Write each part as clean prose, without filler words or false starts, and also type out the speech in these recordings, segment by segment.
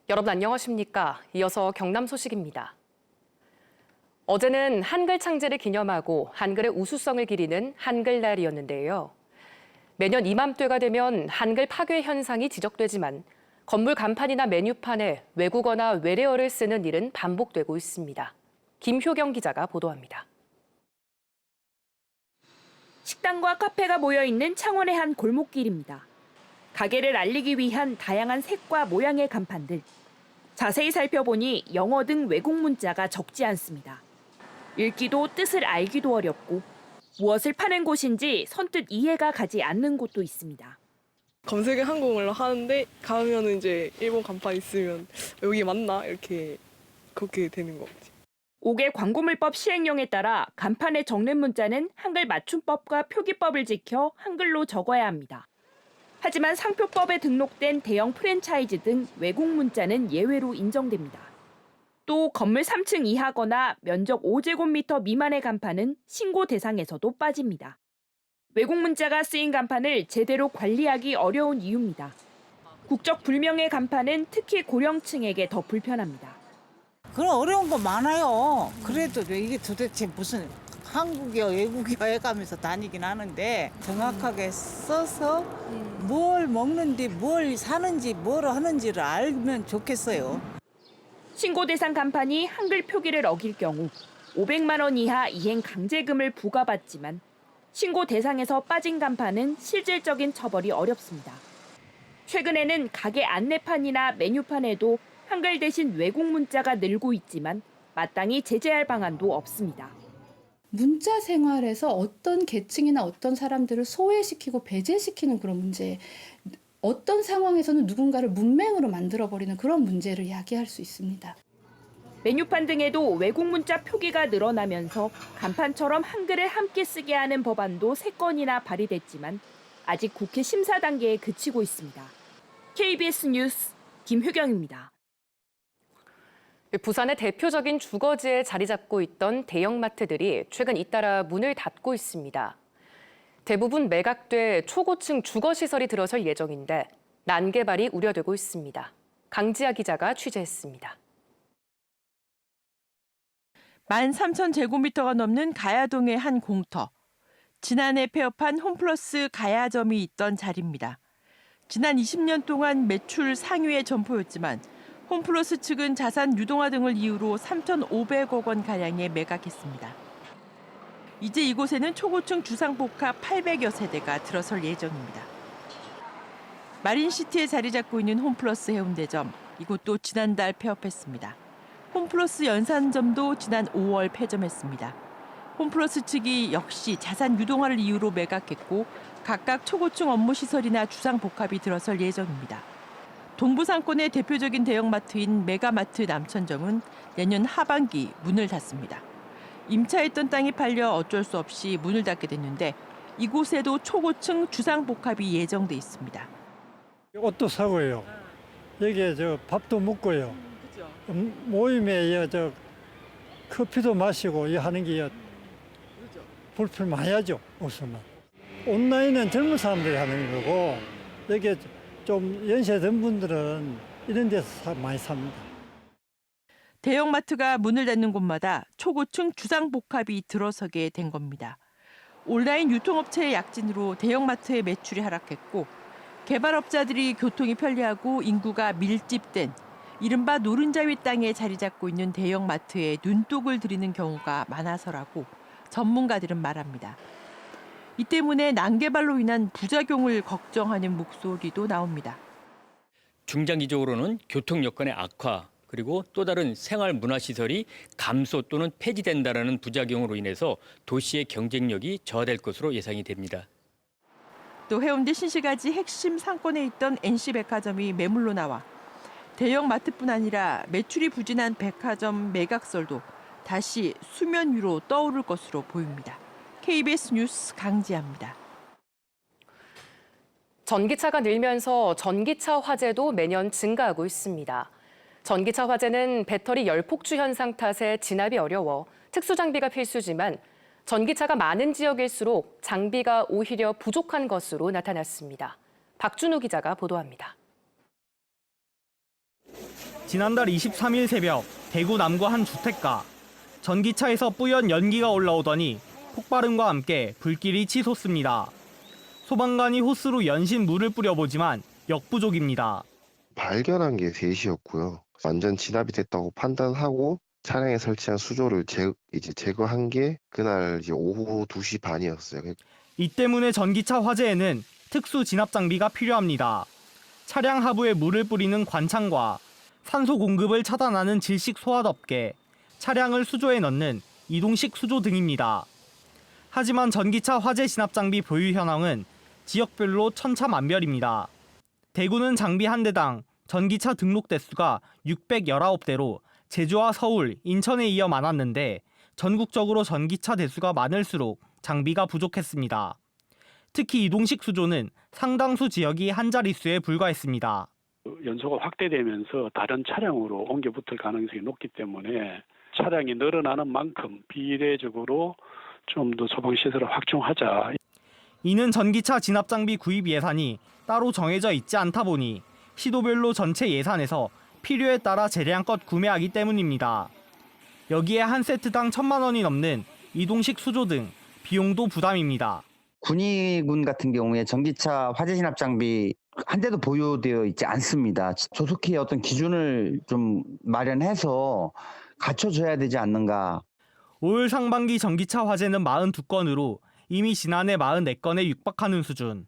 여러분 안녕하십니까? 이어서 경남 소식입니다. 어제는 한글 창제를 기념하고 한글의 우수성을 기리는 한글날이었는데요. 매년 이맘때가 되면 한글 파괴 현상이 지적되지만 건물 간판이나 메뉴판에 외국어나 외래어를 쓰는 일은 반복되고 있습니다. 김효경 기자가 보도합니다. 식당과 카페가 모여 있는 창원의 한 골목길입니다. 가게를 알리기 위한 다양한 색과 모양의 간판들. 자세히 살펴보니 영어 등 외국 문자가 적지 않습니다. 읽기도 뜻을 알기도 어렵고 무엇을 파는 곳인지 선뜻 이해가 가지 않는 곳도 있습니다. 검색을 한국어로 하는데 가면은 이제 일본 간판 있으면 여기 맞나? 이렇게 그렇게 되는 것 같아요. 5개 광고물법 시행령에 따라 간판에 적는 문자는 한글 맞춤법과 표기법을 지켜 한글로 적어야 합니다. 하지만 상표법에 등록된 대형 프랜차이즈 등 외국 문자는 예외로 인정됩니다. 또 건물 3층 이하거나 면적 5제곱미터 미만의 간판은 신고 대상에서도 빠집니다. 외국 문자가 쓰인 간판을 제대로 관리하기 어려운 이유입니다. 국적 불명의 간판은 특히 고령층에게 더 불편합니다. 그런 어려운 거 많아요. 그래도 이게 도대체 무슨 한국이야 외국이야 해가면서 다니긴 하는데 정확하게 써서 뭘 먹는지 뭘 사는지 뭘 하는지를 알면 좋겠어요. 신고 대상 간판이 한글 표기를 어길 경우 500만 원 이하 이행 강제금을 부과받지만 신고 대상에서 빠진 간판은 실질적인 처벌이 어렵습니다. 최근에는 가게 안내판이나 메뉴판에도 한글 대신 외국 문자가 늘고 있지만 마땅히 제재할 방안도 없습니다. 문자 생활에서 어떤 계층이나 어떤 사람들을 소외시키고 배제시키는 그런 문제, 어떤 상황에서는 누군가를 문맹으로 만들어버리는 그런 문제를 야기할 수 있습니다. 메뉴판 등에도 외국 문자 표기가 늘어나면서 간판처럼 한글을 함께 쓰게 하는 법안도 3건이나 발의됐지만 아직 국회 심사 단계에 그치고 있습니다. KBS 뉴스 김효경입니다. 부산의 대표적인 주거지에 자리 잡고 있던 대형마트들이 최근 잇따라 문을 닫고 있습니다. 대부분 매각돼 초고층 주거시설이 들어설 예정인데 난개발이 우려되고 있습니다. 강지아 기자가 취재했습니다. 13,000제곱미터가 넘는 가야동의 한 공터. 지난해 폐업한 홈플러스 가야점이 있던 자리입니다. 지난 20년 동안 매출 상위의 점포였지만 홈플러스 측은 자산 유동화 등을 이유로 3,500억 원 가량에 매각했습니다. 이제 이곳에는 초고층 주상복합 800여 세대가 들어설 예정입니다. 마린시티에 자리 잡고 있는 홈플러스 해운대점, 이곳도 지난달 폐업했습니다. 홈플러스 연산점도 지난 5월 폐점했습니다. 홈플러스 측이 역시 자산 유동화를 이유로 매각했고 각각 초고층 업무시설이나 주상복합이 들어설 예정입니다. 동부 상권의 대표적인 대형마트인 메가마트 남천점은 내년 하반기 문을 닫습니다. 임차했던 땅이 팔려 어쩔 수 없이 문을 닫게 됐는데 이곳에도 초고층 주상복합이 예정돼 있습니다. 옷도 사고요. 여기에 밥도 먹고요. 모임에 커피도 마시고 하는 게 불편 많이 하죠. 없으면. 온라인은 젊은 사람들이 하는 거고 여기에 좀 연세든 분들은 이런 데서 많이 삽니다. 대형마트가 문을 닫는 곳마다 초고층 주상복합이 들어서게 된 겁니다. 온라인 유통업체의 약진으로 대형마트의 매출이 하락했고 개발업자들이 교통이 편리하고 인구가 밀집된 이른바 노른자 위 땅에 자리 잡고 있는 대형마트에 눈독을 들이는 경우가 많아서라고 전문가들은 말합니다. 이 때문에 난개발로 인한 부작용을 걱정하는 목소리도 나옵니다. 중장기적으로는 교통 여건의 악화 그리고 또 다른 생활 문화시설이 감소 또는 폐지된다는 부작용으로 인해서 도시의 경쟁력이 저하될 것으로 예상이 됩니다. 또 해운대 신시가지 핵심 상권에 있던 NC백화점이 매물로 나와 대형마트뿐 아니라 매출이 부진한 백화점 매각설도 다시 수면 위로 떠오를 것으로 보입니다. KBS 뉴스 강지아입니다. 전기차가 늘면서 전기차 화재도 매년 증가하고 있습니다. 전기차 화재는 배터리 열폭주 현상 탓에 진압이 어려워 특수장비가 필수지만 전기차가 많은 지역일수록 장비가 오히려 부족한 것으로 나타났습니다. 박준우 기자가 보도합니다. 지난달 23일 새벽 대구 남구 한 주택가. 전기차에서 뿌연 연기가 올라오더니 폭발음과 함께 불길이 치솟습니다. 소방관이 호스로 연신 물을 뿌려보지만 역부족입니다. 발견한 게 3시였고요. 완전 진압이 됐다고 판단하고 차량에 설치한 수조를 제거한 게 그날 오후 2시 반이었어요. 이 때문에 전기차 화재에는 특수 진압 장비가 필요합니다. 차량 하부에 물을 뿌리는 관창과 산소 공급을 차단하는 질식 소화덮개, 차량을 수조에 넣는 이동식 수조 등입니다. 하지만 전기차 화재 진압 장비 보유 현황은 지역별로 천차만별입니다. 대구는 장비 한 대당 전기차 등록 대수가 619대로 제주와 서울, 인천에 이어 많았는데 전국적으로 전기차 대수가 많을수록 장비가 부족했습니다. 특히 이동식 수조는 상당수 지역이 한 자릿수에 불과했습니다. 연소가 확대되면서 다른 차량으로 옮겨 붙을 가능성이 높기 때문에 차량이 늘어나는 만큼 비례적으로 좀 더 소방시설을 확충하자. 이는 전기차 진압 장비 구입 예산이 따로 정해져 있지 않다 보니 시도별로 전체 예산에서 필요에 따라 재량껏 구매하기 때문입니다. 여기에 한 세트당 1,000만 원이 넘는 이동식 수조 등 비용도 부담입니다. 군위군 같은 경우에 전기차 화재 진압 장비 한 대도 보유되어 있지 않습니다. 조속히 어떤 기준을 좀 마련해서 갖춰줘야 되지 않는가. 올 상반기 전기차 화재는 42건으로 이미 지난해 44건에 육박하는 수준.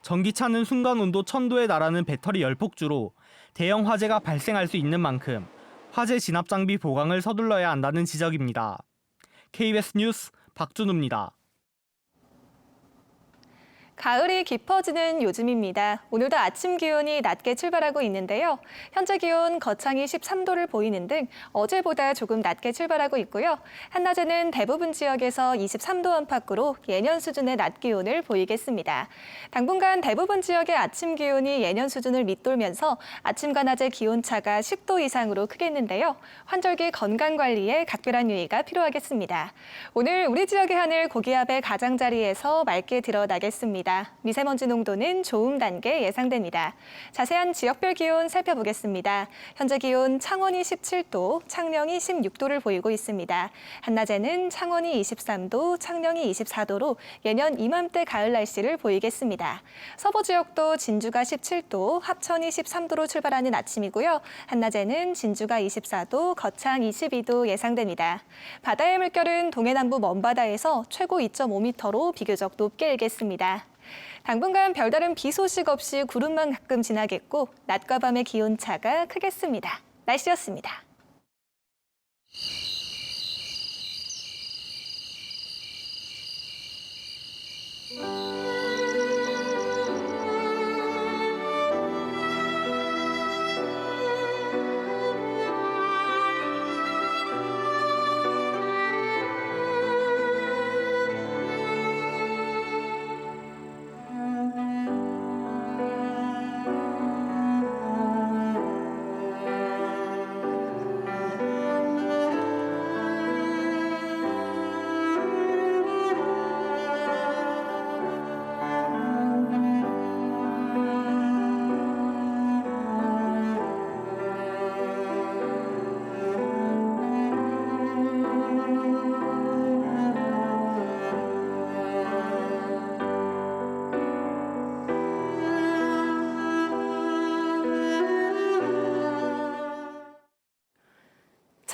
전기차는 순간 온도 1000도에 달하는 배터리 열폭주로 대형 화재가 발생할 수 있는 만큼 화재 진압 장비 보강을 서둘러야 한다는 지적입니다. KBS 뉴스 박준우입니다. 가을이 깊어지는 요즘입니다. 오늘도 아침 기온이 낮게 출발하고 있는데요. 현재 기온 거창이 13도를 보이는 등 어제보다 조금 낮게 출발하고 있고요. 한낮에는 대부분 지역에서 23도 안팎으로 예년 수준의 낮 기온을 보이겠습니다. 당분간 대부분 지역의 아침 기온이 예년 수준을 밑돌면서 아침과 낮의 기온차가 10도 이상으로 크겠는데요. 환절기 건강 관리에 각별한 유의가 필요하겠습니다. 오늘 우리 지역의 하늘 고기압의 가장자리에서 맑게 드러나겠습니다. 미세먼지 농도는 좋음 단계 예상됩니다. 자세한 지역별 기온 살펴보겠습니다. 현재 기온 창원이 17도, 창녕이 16도를 보이고 있습니다. 한낮에는 창원이 23도, 창녕이 24도로 예년 이맘때 가을 날씨를 보이겠습니다. 서부 지역도 진주가 17도, 합천이 13도로 출발하는 아침이고요. 한낮에는 진주가 24도, 거창 22도 예상됩니다. 바다의 물결은 동해남부 먼바다에서 최고 2.5m로 비교적 높게 일겠습니다. 당분간 별다른 비 소식 없이 구름만 가끔 지나겠고 낮과 밤의 기온차가 크겠습니다. 날씨였습니다.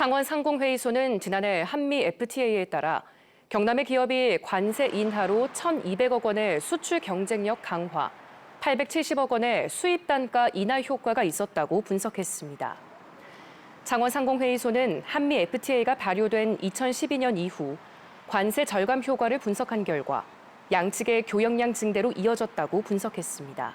창원 상공회의소는 지난해 한미 FTA에 따라 경남의 기업이 관세 인하로 1,200억 원의 수출 경쟁력 강화, 870억 원의 수입 단가 인하 효과가 있었다고 분석했습니다. 창원 상공회의소는 한미 FTA가 발효된 2012년 이후 관세 절감 효과를 분석한 결과 양측의 교역량 증대로 이어졌다고 분석했습니다.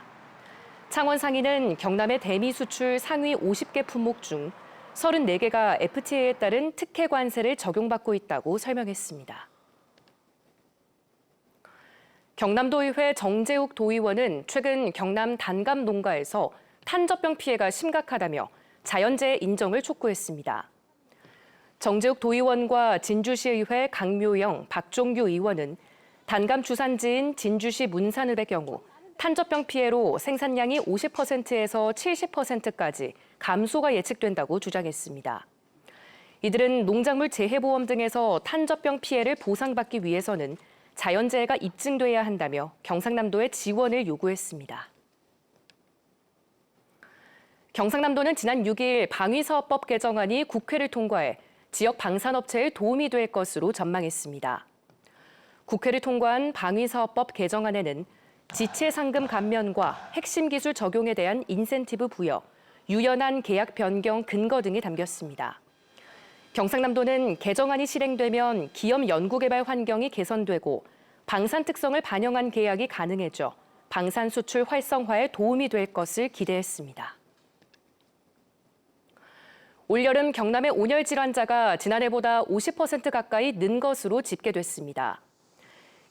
창원 상인은 경남의 대미 수출 상위 50개 품목 중 34개가 FTA에 따른 특혜 관세를 적용받고 있다고 설명했습니다. 경남도의회 정재욱 도의원은 최근 경남 단감 농가에서 탄저병 피해가 심각하다며 자연재해 인정을 촉구했습니다. 정재욱 도의원과 진주시의회 강묘영, 박종규 의원은 단감 주산지인 진주시 문산읍의 경우 탄저병 피해로 생산량이 50%에서 70%까지 감소가 예측된다고 주장했습니다. 이들은 농작물 재해보험 등에서 탄저병 피해를 보상받기 위해서는 자연재해가 입증돼야 한다며 경상남도에 지원을 요구했습니다. 경상남도는 지난 6일 방위사업법 개정안이 국회를 통과해 지역 방산업체에 도움이 될 것으로 전망했습니다. 국회를 통과한 방위사업법 개정안에는 지체 상금 감면과 핵심 기술 적용에 대한 인센티브 부여, 유연한 계약 변경 근거 등이 담겼습니다. 경상남도는 개정안이 실행되면 기업 연구개발 환경이 개선되고 방산 특성을 반영한 계약이 가능해져 방산 수출 활성화에 도움이 될 것을 기대했습니다. 올여름 경남의 온열 질환자가 지난해보다 50% 가까이 는 것으로 집계됐습니다.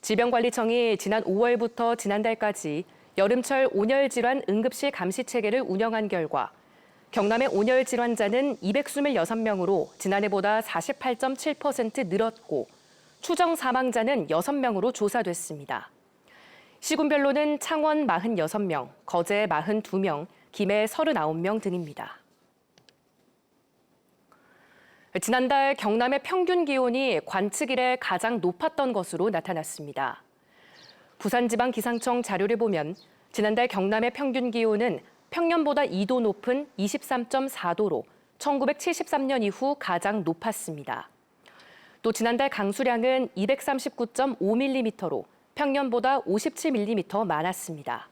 질병관리청이 지난 5월부터 지난달까지 여름철 온열 질환 응급실 감시 체계를 운영한 결과 경남의 온열 질환자는 226명으로 지난해보다 48.7% 늘었고 추정 사망자는 6명으로 조사됐습니다. 시군별로는 창원 46명, 거제 42명, 김해 39명 등입니다. 지난달 경남의 평균 기온이 관측 이래 가장 높았던 것으로 나타났습니다. 부산지방기상청 자료를 보면 지난달 경남의 평균 기온은 평년보다 2도 높은 23.4도로 1973년 이후 가장 높았습니다. 또 지난달 강수량은 239.5mm로 평년보다 57mm 많았습니다.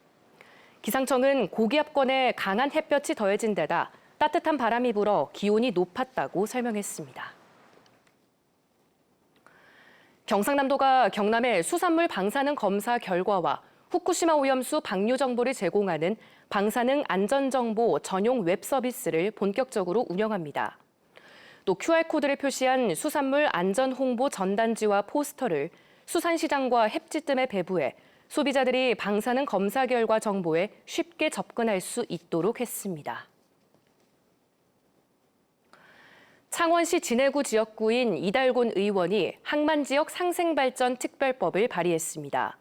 기상청은 고기압권에 강한 햇볕이 더해진 데다 따뜻한 바람이 불어 기온이 높았다고 설명했습니다. 경상남도가 경남의 수산물 방사능 검사 결과와 후쿠시마 오염수 방류 정보를 제공하는 방사능 안전정보 전용 웹 서비스를 본격적으로 운영합니다. 또 QR코드를 표시한 수산물 안전 홍보 전단지와 포스터를 수산시장과 햅지뜸에 배부해 소비자들이 방사능 검사 결과 정보에 쉽게 접근할 수 있도록 했습니다. 창원시 진해구 지역구인 이달곤 의원이 항만지역 상생발전 특별법을 발의했습니다.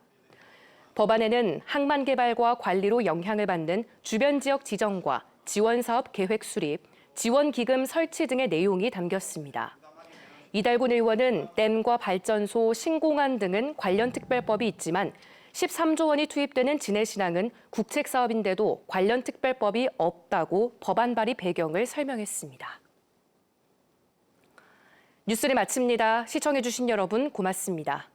법안에는 항만 개발과 관리로 영향을 받는 주변 지역 지정과 지원사업 계획 수립, 지원기금 설치 등의 내용이 담겼습니다. 이달곤 의원은 댐과 발전소, 신공항 등은 관련 특별법이 있지만 13조 원이 투입되는 진해신항은 국책사업인데도 관련 특별법이 없다고 법안 발의 배경을 설명했습니다. 뉴스를 마칩니다. 시청해주신 여러분 고맙습니다.